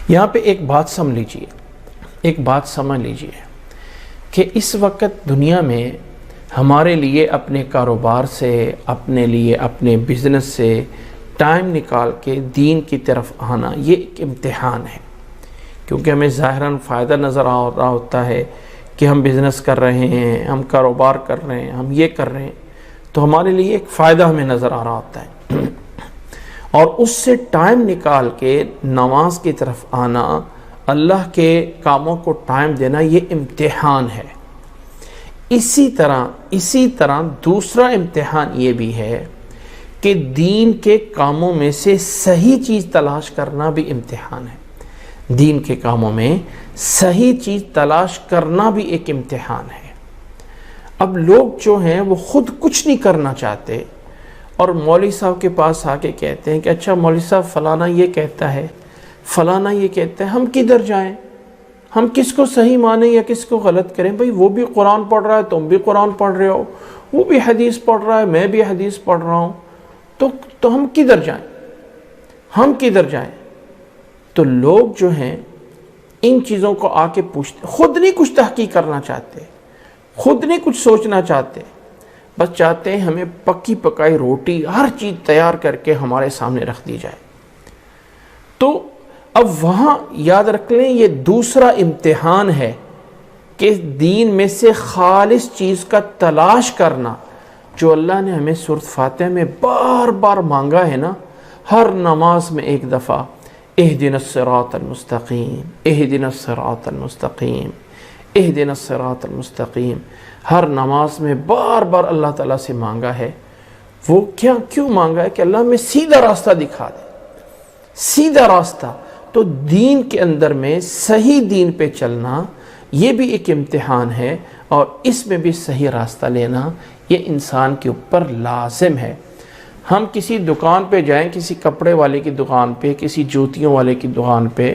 یہاں پہ ایک بات سمجھ لیجئے کہ اس وقت دنیا میں ہمارے لیے اپنے کاروبار سے، اپنے لیے اپنے بزنس سے ٹائم نکال کے دین کی طرف آنا یہ ایک امتحان ہے، کیونکہ ہمیں ظاہراً فائدہ نظر آ رہا ہوتا ہے کہ ہم بزنس کر رہے ہیں، ہم کاروبار کر رہے ہیں، ہم یہ کر رہے ہیں، تو ہمارے لیے ایک فائدہ ہمیں نظر آ رہا ہوتا ہے، اور اس سے ٹائم نکال کے نماز کی طرف آنا، اللہ کے کاموں کو ٹائم دینا، یہ امتحان ہے۔ اسی طرح دوسرا امتحان یہ بھی ہے کہ دین کے کاموں میں سے صحیح چیز تلاش کرنا بھی امتحان ہے۔ دین کے کاموں میں صحیح چیز تلاش کرنا بھی ایک امتحان ہے۔ اب لوگ جو ہیں وہ خود کچھ نہیں کرنا چاہتے اور مولوی صاحب کے پاس آ کے کہتے ہیں کہ اچھا مولوی صاحب فلانا یہ کہتا ہے، فلانا یہ کہتا ہے، ہم کدھر جائیں؟ ہم کس کو صحیح مانیں یا کس کو غلط کریں؟ بھئی وہ بھی قرآن پڑھ رہا ہے، تم بھی قرآن پڑھ رہے ہو، وہ بھی حدیث پڑھ رہا ہے، میں بھی حدیث پڑھ رہا ہوں، تو ہم کدھر جائیں؟ ہم کدھر جائیں؟ تو لوگ جو ہیں ان چیزوں کو آ کے پوچھتے، خود نہیں کچھ تحقیق کرنا چاہتے، خود نہیں کچھ سوچنا چاہتے، بس چاہتے ہیں ہمیں پکی پکائی روٹی ہر چیز تیار کر کے ہمارے سامنے رکھ دی جائے۔ تو اب وہاں یاد رکھ لیں یہ دوسرا امتحان ہے کہ دین میں سے خالص چیز کا تلاش کرنا، جو اللہ نے ہمیں سورۃ فاتحہ میں بار بار مانگا ہے نا، ہر نماز میں ایک دفعہ اہدنا الصراط المستقیم، اہدنا الصراط المستقیم، اہدنا الصراط المستقیم، ہر نماز میں بار بار اللہ تعالیٰ سے مانگا ہے۔ وہ کیوں مانگا ہے؟ کہ اللہ ہمیں سیدھا راستہ دکھا دے، سیدھا راستہ۔ تو دین کے اندر میں صحیح دین پہ چلنا یہ بھی ایک امتحان ہے، اور اس میں بھی صحیح راستہ لینا یہ انسان کے اوپر لازم ہے۔ ہم کسی دکان پہ جائیں، کسی کپڑے والے کی دکان پہ، کسی جوتیوں والے کی دکان پہ،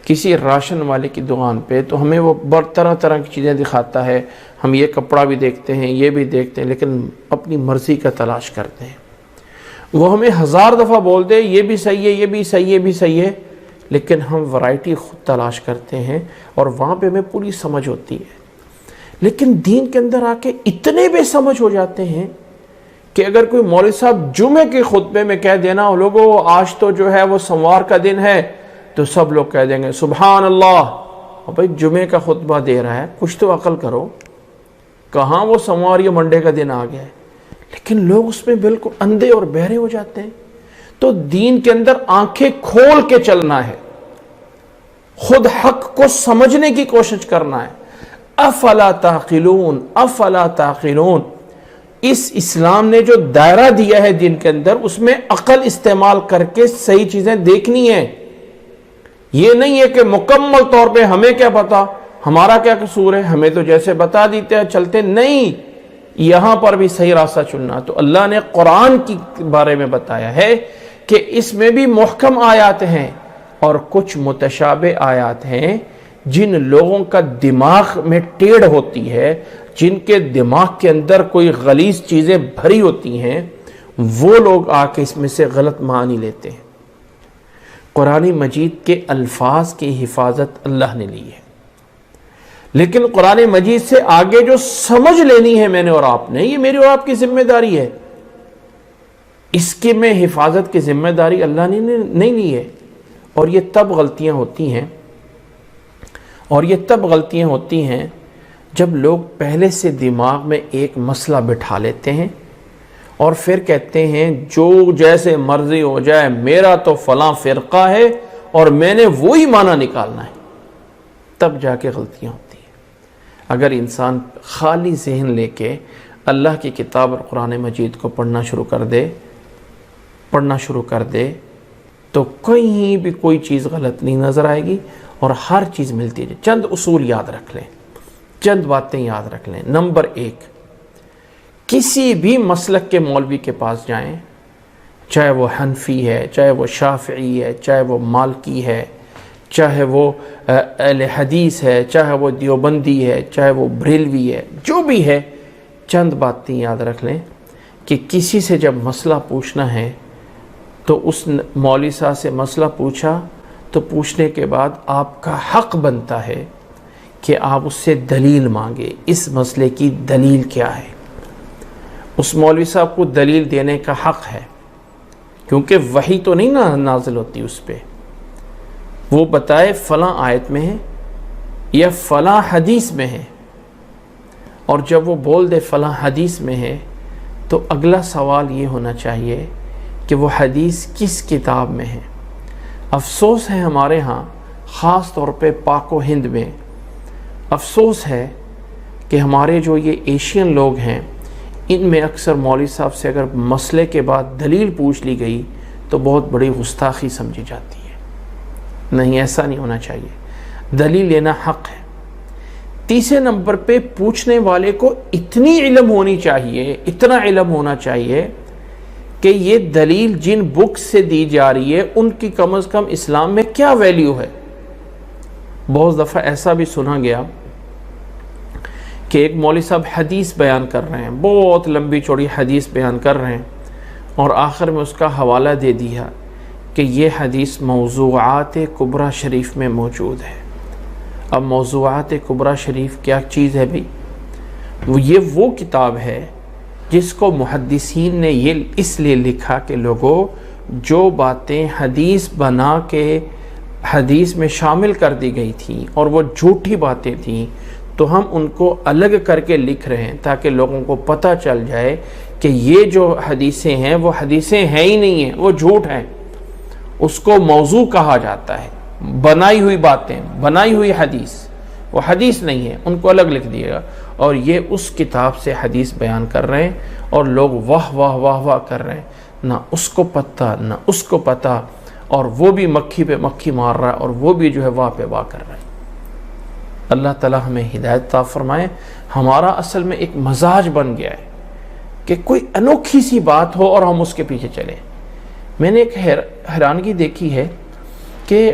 کسی راشن والے کی دکان پہ، تو ہمیں وہ طرح طرح کی چیزیں دکھاتا ہے، ہم یہ کپڑا بھی دیکھتے ہیں، یہ بھی دیکھتے ہیں، لیکن اپنی مرضی کا تلاش کرتے ہیں۔ وہ ہمیں 1000 دفعہ بول دے یہ بھی صحیح ہے، یہ بھی صحیح ہے، یہ بھی صحیح ہے، لیکن ہم ورائٹی خود تلاش کرتے ہیں اور وہاں پہ ہمیں پوری سمجھ ہوتی ہے۔ لیکن دین کے اندر آ کے اتنے بے سمجھ ہو جاتے ہیں کہ اگر کوئی مولوی صاحب جمعے کے خطبے میں کہہ دینا لوگوں آج تو جو ہے وہ سوموار کا دن ہے، تو سب لوگ کہہ دیں گے سبحان اللہ۔ اور بھائی جمعے کا خطبہ دے رہا ہے، کچھ تو عقل کرو، کہاں وہ سوموار یا منڈے کا دن آ گیا ہے؟ لیکن لوگ اس میں بالکل اندھے اور بہرے ہو جاتے ہیں۔ تو دین کے اندر آنکھیں کھول کے چلنا ہے، خود حق کو سمجھنے کی کوشش کرنا ہے۔ افلا تعقلون، افلا تعقلون۔ اس اسلام نے جو دائرہ دیا ہے دین کے اندر، اس میں عقل استعمال کر کے صحیح چیزیں دیکھنی ہیں۔ یہ نہیں ہے کہ مکمل طور پہ ہمیں کیا پتا، ہمارا کیا قصور ہے، ہمیں تو جیسے بتا دیتے ہیں چلتے، نہیں، یہاں پر بھی صحیح راستہ چننا۔ تو اللہ نے قرآن کے بارے میں بتایا ہے کہ اس میں بھی محکم آیات ہیں اور کچھ متشابہ آیات ہیں۔ جن لوگوں کا دماغ میں ٹیڑھ ہوتی ہے، جن کے دماغ کے اندر کوئی غلیظ چیزیں بھری ہوتی ہیں، وہ لوگ آ کے اس میں سے غلط معنی لیتے ہیں۔ قرآن مجید کے الفاظ کی حفاظت اللہ نے لی ہے، لیکن قرآن مجید سے آگے جو سمجھ لینی ہے میں نے اور آپ نے، یہ میری اور آپ کی ذمہ داری ہے۔ اس کے میں حفاظت کی ذمہ داری اللہ نے نہیں لی ہے، اور یہ تب غلطیاں ہوتی ہیں جب لوگ پہلے سے دماغ میں ایک مسئلہ بٹھا لیتے ہیں اور پھر کہتے ہیں جو جیسے مرضی ہو جائے، میرا تو فلاں فرقہ ہے اور میں نے وہی معنی نکالنا ہے، تب جا کے غلطیاں ہوتی ہیں۔ اگر انسان خالی ذہن لے کے اللہ کی کتاب اور قرآن مجید کو پڑھنا شروع کر دے تو کہیں بھی کوئی چیز غلط نہیں نظر آئے گی اور ہر چیز ملتی ہے۔ چند اصول یاد رکھ لیں، چند باتیں یاد رکھ لیں۔ نمبر 1، کسی بھی مسلک کے مولوی کے پاس جائیں، چاہے وہ حنفی ہے، چاہے وہ شافعی ہے، چاہے وہ مالکی ہے، چاہے وہ اہل حدیث ہے، چاہے وہ دیوبندی ہے، چاہے وہ بریلوی ہے، جو بھی ہے، چند باتیں یاد رکھ لیں کہ کسی سے جب مسئلہ پوچھنا ہے تو اس مولوی صاحب سے مسئلہ پوچھا تو پوچھنے کے بعد آپ کا حق بنتا ہے کہ آپ اس سے دلیل مانگے، اس مسئلے کی دلیل کیا ہے۔ اس مولوی صاحب کو دلیل دینے کا حق ہے، کیونکہ وحی تو نہیں نازل ہوتی اس پہ۔ وہ بتائے فلاں آیت میں ہے یا فلاں حدیث میں ہے، اور جب وہ بول دے فلاں حدیث میں ہے تو اگلا سوال یہ ہونا چاہیے کہ وہ حدیث کس کتاب میں ہے۔ افسوس ہے ہمارے ہاں، خاص طور پہ پاک و ہند میں افسوس ہے کہ ہمارے جو یہ ایشین لوگ ہیں، ان میں اکثر مولوی صاحب سے اگر مسئلے کے بعد دلیل پوچھ لی گئی تو بہت بڑی گستاخی سمجھی جاتی ہے۔ نہیں، ایسا نہیں ہونا چاہیے، دلیل لینا حق ہے۔ تیسرے نمبر پہ پوچھنے والے کو اتنی علم ہونی چاہیے، اتنا علم ہونا چاہیے کہ یہ دلیل جن بکس سے دی جا رہی ہے ان کی کم از کم اسلام میں کیا ویلیو ہے۔ بہت دفعہ ایسا بھی سنا گیا کہ ایک مولوی صاحب حدیث بیان کر رہے ہیں، بہت لمبی چوڑی حدیث بیان کر رہے ہیں، اور آخر میں اس کا حوالہ دے دیا کہ یہ حدیث موضوعات کبریٰ شریف میں موجود ہے۔ اب موضوعات کبریٰ شریف کیا چیز ہے بھئی؟ یہ وہ کتاب ہے جس کو محدثین نے یہ اس لیے لکھا کہ لوگوں جو باتیں حدیث بنا کے حدیث میں شامل کر دی گئی تھیں اور وہ جھوٹی باتیں تھیں، تو ہم ان کو الگ کر کے لکھ رہے ہیں تاکہ لوگوں کو پتہ چل جائے کہ یہ جو حدیثیں ہیں وہ حدیثیں ہیں ہی نہیں ہیں، وہ جھوٹ ہیں۔ اس کو موضوع کہا جاتا ہے، بنائی ہوئی باتیں، بنائی ہوئی حدیث، وہ حدیث نہیں ہے، ان کو الگ لکھ دیے گا۔ اور یہ اس کتاب سے حدیث بیان کر رہے ہیں اور لوگ واہ واہ واہ واہ کر رہے ہیں، نہ اس کو پتہ نہ اس کو پتہ، اور وہ بھی مکھی پہ مکھی مار رہا ہے اور وہ بھی جو ہے واہ پہ واہ کر رہا ہے۔ اللہ تعالیٰ ہمیں ہدایت عطا فرمائے۔ ہمارا اصل میں ایک مزاج بن گیا ہے کہ کوئی انوکھی سی بات ہو اور ہم اس کے پیچھے چلیں۔ میں نے ایک حیرانگی دیکھی ہے کہ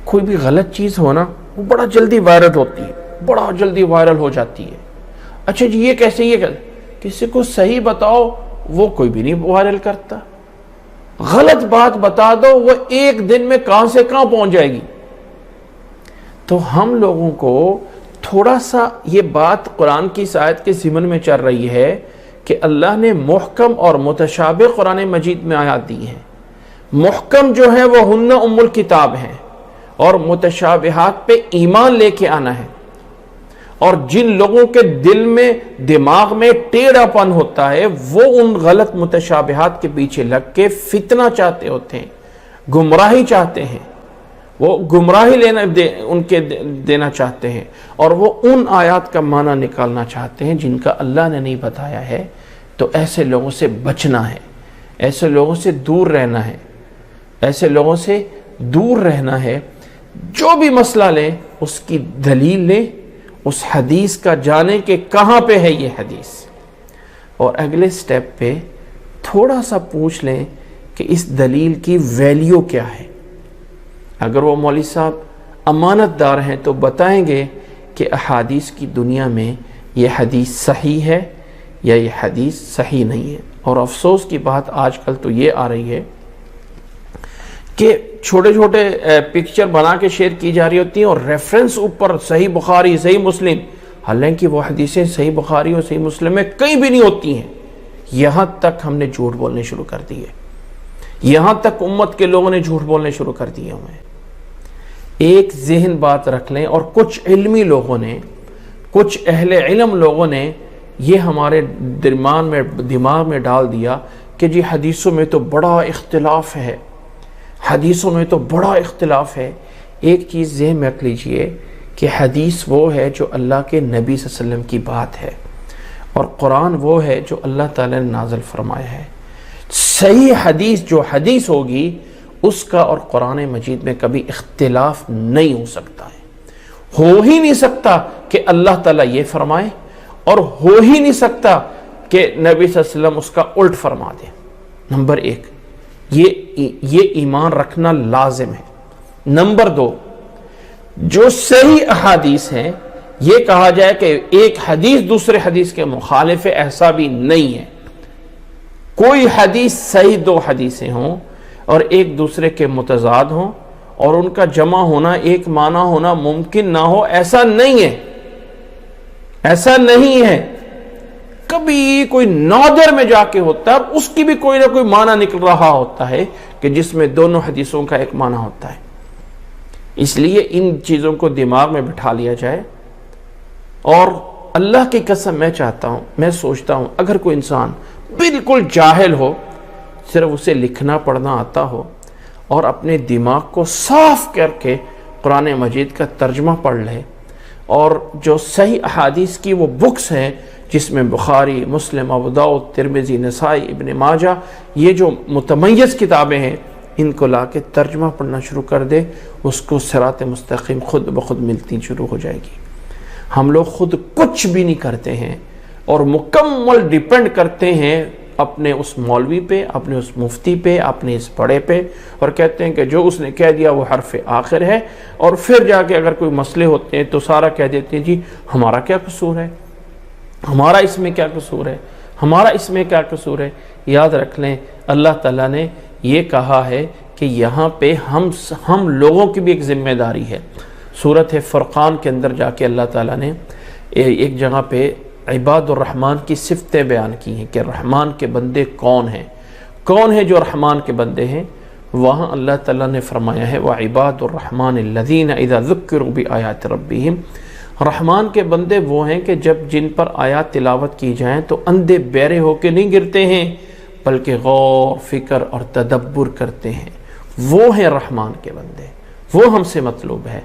کوئی بھی غلط چیز ہو نا، وہ بڑا جلدی وائرل ہوتی ہے، بڑا جلدی وائرل ہو جاتی ہے۔ اچھا جی یہ کیسے، یہ کسی کو صحیح بتاؤ وہ کوئی بھی نہیں وائرل کرتا، غلط بات بتا دو وہ ایک دن میں کہاں سے کہاں پہنچ جائے گی۔ تو ہم لوگوں کو تھوڑا سا یہ بات قرآن کی آیت کے ضمن میں چل رہی ہے کہ اللہ نے محکم اور متشابہ قرآن مجید میں آیات دی ہیں۔ محکم جو ہے وہ ہن ام الکتاب ہیں، اور متشابہات پہ ایمان لے کے آنا ہے۔ اور جن لوگوں کے دل میں دماغ میں ٹیڑھا پن ہوتا ہے وہ ان غلط متشابہات کے پیچھے لگ کے فتنہ چاہتے ہوتے ہیں، گمراہی چاہتے ہیں، وہ گمراہی ان کے دینا چاہتے ہیں، اور وہ ان آیات کا معنی نکالنا چاہتے ہیں جن کا اللہ نے نہیں بتایا ہے۔ تو ایسے لوگوں سے بچنا ہے، ایسے لوگوں سے دور رہنا ہے، ایسے لوگوں سے دور رہنا ہے۔ جو بھی مسئلہ لیں اس کی دلیل لیں، اس حدیث کا جانے کہ کہاں پہ ہے یہ حدیث، اور اگلے سٹیپ پہ تھوڑا سا پوچھ لیں کہ اس دلیل کی ویلیو کیا ہے۔ اگر وہ مولوی صاحب امانت دار ہیں تو بتائیں گے کہ احادیث کی دنیا میں یہ حدیث صحیح ہے یا یہ حدیث صحیح نہیں ہے۔ اور افسوس کی بات آج کل تو یہ آ رہی ہے کہ چھوٹے چھوٹے پکچر بنا کے شیئر کی جا رہی ہوتی ہیں اور ریفرنس اوپر صحیح بخاری صحیح مسلم، حالانکہ وہ حدیثیں صحیح بخاری اور صحیح مسلم میں کہیں بھی نہیں ہوتی ہیں۔ یہاں تک ہم نے جھوٹ بولنے شروع کر دیے، یہاں تک امت کے لوگوں نے جھوٹ بولنے شروع کر دیے ہوئے ہیں۔ ایک ذہن بات رکھ لیں، اور کچھ علمی لوگوں نے، کچھ اہل علم لوگوں نے یہ ہمارے دماغ میں ڈال دیا کہ جی حدیثوں میں تو بڑا اختلاف ہے، حدیثوں میں تو بڑا اختلاف ہے۔ ایک چیز ذہن میں رکھ لیجئے کہ حدیث وہ ہے جو اللہ کے نبی صلی اللہ علیہ وسلم کی بات ہے، اور قرآن وہ ہے جو اللہ تعالیٰ نے نازل فرمایا ہے۔ صحیح حدیث جو حدیث ہوگی اس کا اور قرآن مجید میں کبھی اختلاف نہیں ہو سکتا ہے، ہو ہی نہیں سکتا کہ اللہ تعالیٰ یہ فرمائے اور ہو ہی نہیں سکتا کہ نبی صلی اللہ علیہ وسلم اس کا الٹ فرما دے۔ نمبر ایک، یہ ایمان رکھنا لازم ہے۔ نمبر دو، جو صحیح احادیث ہیں یہ کہا جائے کہ ایک حدیث دوسرے حدیث کے مخالف ہے، ایسا بھی نہیں ہے۔ کوئی حدیث صحیح دو حدیثیں ہوں اور ایک دوسرے کے متضاد ہوں اور ان کا جمع ہونا ایک معنی ہونا ممکن نہ ہو، ایسا نہیں ہے، ایسا نہیں ہے۔ کبھی کوئی نادر میں جا کے ہوتا ہے، اس کی بھی کوئی نہ کوئی معنی نکل رہا ہوتا ہے کہ جس میں دونوں حدیثوں کا ایک معنی ہوتا ہے۔ اس لیے ان چیزوں کو دماغ میں بٹھا لیا جائے، اور اللہ کی قسم میں چاہتا ہوں، میں سوچتا ہوں اگر کوئی انسان بالکل جاہل ہو، صرف اسے لکھنا پڑھنا آتا ہو اور اپنے دماغ کو صاف کر کے قرآن مجید کا ترجمہ پڑھ لے، اور جو صحیح احادیث کی وہ بکس ہیں جس میں بخاری، مسلم، ابو داؤد، ترمذی، نسائی، ابن ماجہ، یہ جو متمیز کتابیں ہیں، ان کو لا کے ترجمہ پڑھنا شروع کر دے، اس کو صراط مستقیم خود بخود ملتی شروع ہو جائے گی۔ ہم لوگ خود کچھ بھی نہیں کرتے ہیں اور مکمل ڈیپینڈ کرتے ہیں اپنے اس مولوی پہ، اپنے اس مفتی پہ، اپنے اس بڑے پہ، اور کہتے ہیں کہ جو اس نے کہہ دیا وہ حرف آخر ہے، اور پھر جا کے اگر کوئی مسئلے ہوتے ہیں تو سارا کہہ دیتے ہیں جی ہمارا کیا قصور ہے، ہمارا اس میں کیا قصور ہے، ہمارا اس میں کیا قصور ہے۔ یاد رکھ لیں اللہ تعالیٰ نے یہ کہا ہے کہ یہاں پہ ہم لوگوں کی بھی ایک ذمہ داری ہے۔ سورۃ فرقان کے اندر جا کے اللہ تعالیٰ نے ایک جگہ پہ عباد الرحمن کی صفتیں بیان کی ہیں کہ رحمان کے بندے کون ہیں جو رحمان کے بندے ہیں۔ وہاں اللہ تعالیٰ نے فرمایا ہے وَعِبَادُ الرَّحْمَنِ الَّذِينَ إِذَا ذُكِّرُوا بِآيَاتِ رَبِّهِمْ، رحمان کے بندے وہ ہیں کہ جب جن پر آیات تلاوت کی جائیں تو اندھے بہرے ہو کے نہیں گرتے ہیں، بلکہ غور فکر اور تدبر کرتے ہیں۔ وہ ہیں رحمان کے بندے، وہ ہم سے مطلوب ہے۔